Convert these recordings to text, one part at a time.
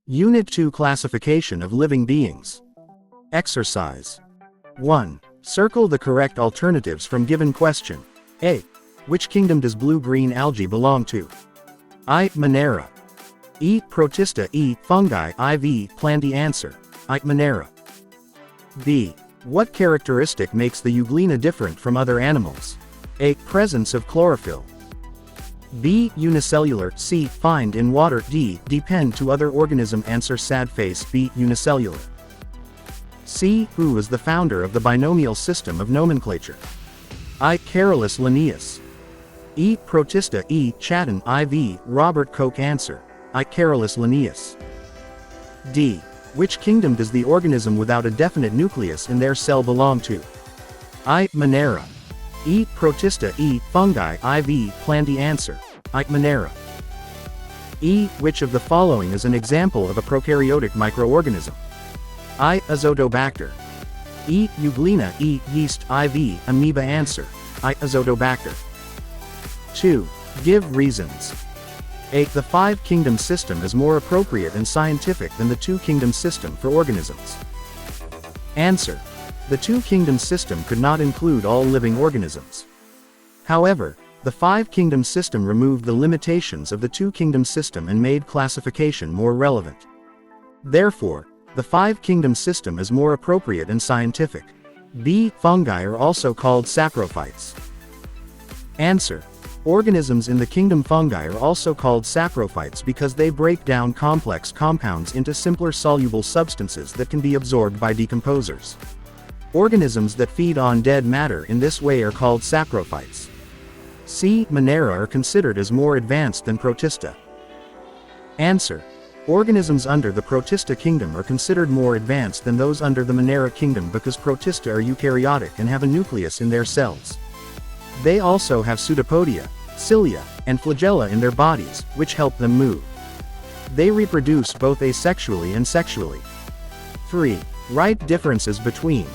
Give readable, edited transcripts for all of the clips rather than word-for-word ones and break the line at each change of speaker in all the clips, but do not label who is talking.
Unit 2 Classification of Living Beings. Exercise 1. Circle the correct alternatives from given question. A. Which kingdom does blue-green algae belong to? I. Monera. E. Protista. E. Fungi. IV. Plantae. Answer. I. Monera. B. What characteristic makes the euglena different from other animals? A. Presence of chlorophyll. B. Unicellular. C. Find in water. D. Depend to other organism. Answer. Sad face. B. Unicellular. C. Who is the founder of the binomial system of nomenclature? I. Carolus Linnaeus. E. Protista. E. Chatton. IV. Robert Koch. Answer. I. Carolus Linnaeus. D. Which kingdom does the organism without a definite nucleus in their cell belong to? I. Monera. E. Protista. E. Fungi. IV. Plantae. Answer. I. Monera. E. Which of the following is an example of a prokaryotic microorganism? I. Azotobacter. E. Euglena. E. Yeast. IV. Amoeba. Answer. I. Azotobacter. 2. Give reasons. A. The five-kingdom system is more appropriate and scientific than the two-kingdom system for organisms. Answer. The two-kingdom system could not include all living organisms. However, the five-kingdom system removed the limitations of the two-kingdom system and made classification more relevant. Therefore, the five-kingdom system is more appropriate and scientific. B. Fungi are also called saprophytes. Answer. Organisms in the kingdom fungi are also called saprophytes because they break down complex compounds into simpler soluble substances that can be absorbed by decomposers. Organisms that feed on dead matter in this way are called saprophytes. C. Monera are considered as more advanced than Protista. Answer. Organisms under the Protista kingdom are considered more advanced than those under the Monera kingdom because Protista are eukaryotic and have a nucleus in their cells. They also have pseudopodia, cilia, and flagella in their bodies, which help them move. They reproduce both asexually and sexually. 3. Write differences between.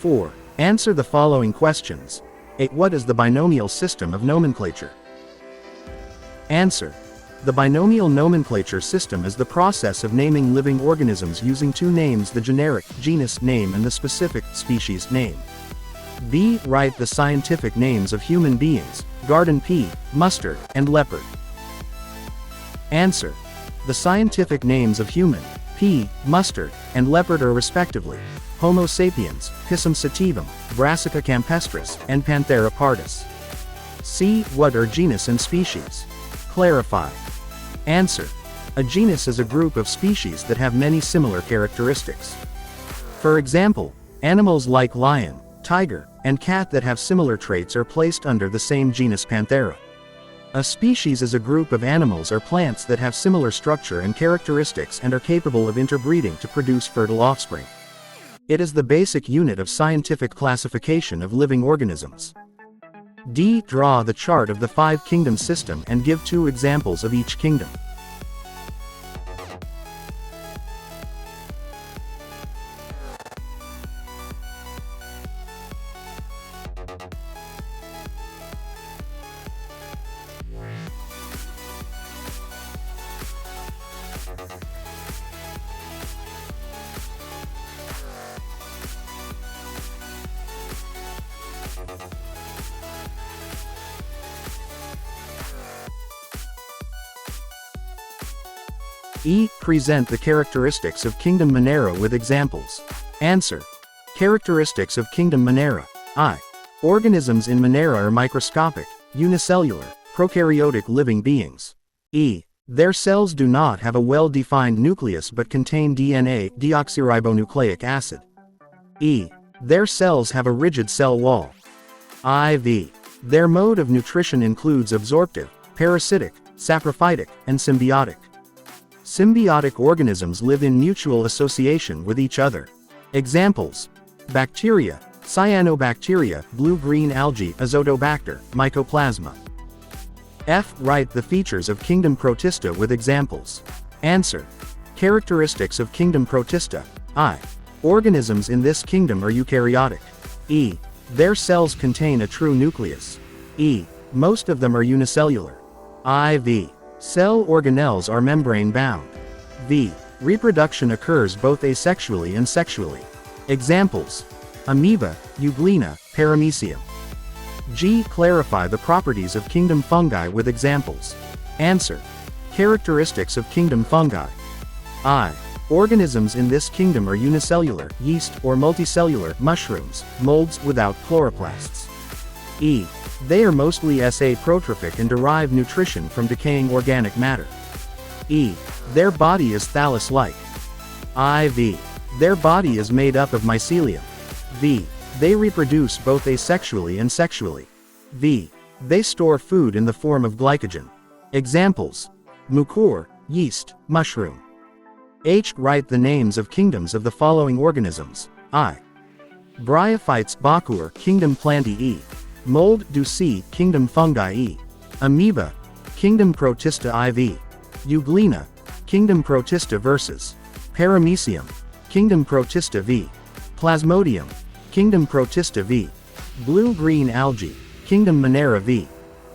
4. Answer the following questions. 8. What is the binomial system of nomenclature? Answer. The binomial nomenclature system is the process of naming living organisms using two names: the generic, genus name, and the specific, species name. B. Write the scientific names of human beings: garden pea, mustard, and leopard. Answer. The scientific names of human, pea, mustard, and leopard are respectively Homo sapiens, Pisum sativum, Brassica campestris, and Panthera pardus. C. What are genus and species? Clarify. Answer. A genus is a group of species that have many similar characteristics. For example, animals like lion, tiger, and cat that have similar traits are placed under the same genus Panthera. A species is a group of animals or plants that have similar structure and characteristics and are capable of interbreeding to produce fertile offspring. It is the basic unit of scientific classification of living organisms. D. Draw the chart of the five-kingdom system and give 2 examples of each kingdom. E. Present the characteristics of Kingdom Monera with examples. Answer. Characteristics of Kingdom Monera. I. Organisms in Monera are microscopic, unicellular, prokaryotic living beings. E. Their cells do not have a well-defined nucleus but contain DNA, deoxyribonucleic acid. E. Their cells have a rigid cell wall. IV. Their mode of nutrition includes absorptive, parasitic, saprophytic, and symbiotic. Symbiotic organisms live in mutual association with each other. Examples: bacteria, cyanobacteria, blue-green algae, azotobacter, mycoplasma. F. Write the features of Kingdom Protista with examples. Answer. Characteristics of Kingdom Protista. I. Organisms in this kingdom are eukaryotic. E. Their cells contain a true nucleus. E. Most of them are unicellular. IV. Cell organelles are membrane-bound. V. Reproduction occurs both asexually and sexually. Examples: amoeba, euglena, paramecium. G. Clarify the properties of Kingdom Fungi with examples. Answer. Characteristics of Kingdom Fungi. I. Organisms in this kingdom are unicellular, yeast, or multicellular, mushrooms, molds without chloroplasts. E. They are mostly protrophic and derive nutrition from decaying organic matter. E. Their body is thallus-like. IV. Their body is made up of mycelium. V. They reproduce both asexually and sexually. V. They store food in the form of glycogen. Examples: mucor, yeast, mushroom. H. Write the names of kingdoms of the following organisms. I. Bryophytes, Bakur, Kingdom Plantae E. Mold, Ducea, Kingdom Fungi E. Amoeba, Kingdom Protista IV. Euglena, Kingdom Protista versus. Paramecium, Kingdom Protista V. Plasmodium, Kingdom Protista V. Blue-green algae, Kingdom Monera V.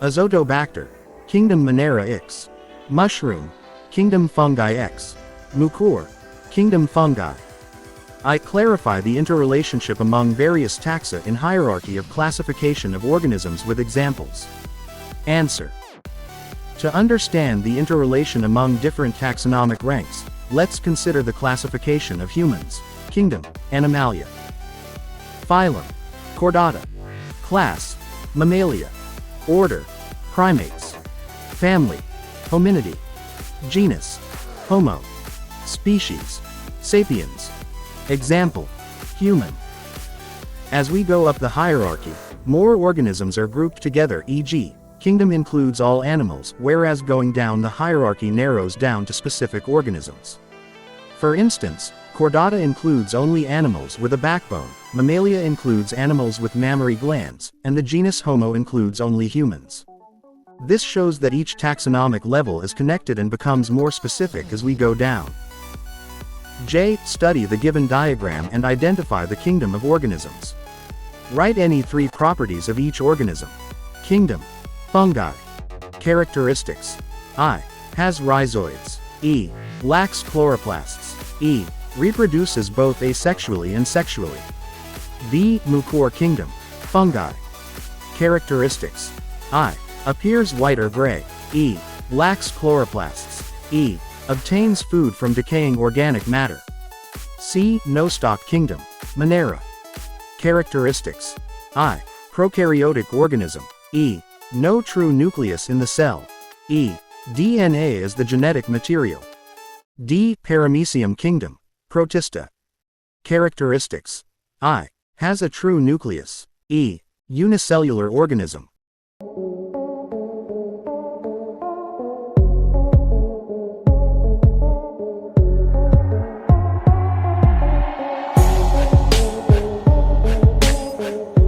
Azotobacter, Kingdom Monera X. Mushroom, Kingdom Fungi X. Mucor, Kingdom Fungi. I. Clarify the interrelationship among various taxa in hierarchy of classification of organisms with examples. Answer. To understand the interrelation among different taxonomic ranks, let's consider the classification of humans. Kingdom, Animalia. Phylum, Chordata. Class, Mammalia. Order, Primates. Family, Hominidae. Genus, Homo. Species, Sapiens. Example: human. As we go up the hierarchy, more organisms are grouped together, e.g., kingdom includes all animals, whereas going down the hierarchy narrows down to specific organisms. For instance, Chordata includes only animals with a backbone, Mammalia includes animals with mammary glands, and the genus Homo includes only humans. This shows that each taxonomic level is connected and becomes more specific as we go down. J. Study the given diagram and identify the kingdom of organisms. Write any 3 properties of each organism. Kingdom. Fungi. Characteristics. I. Has rhizoids. E. Lacks chloroplasts. E. Reproduces both asexually and sexually. B. Mucor kingdom. Fungi. Characteristics. I. Appears white or gray. E. Lacks chloroplasts. E. Obtains food from decaying organic matter. C. No-stalk kingdom. Monera. Characteristics. I. Prokaryotic organism. E. No true nucleus in the cell. E. DNA is the genetic material. D. Paramecium kingdom. Protista. Characteristics. I. Has a true nucleus. E. Unicellular organism.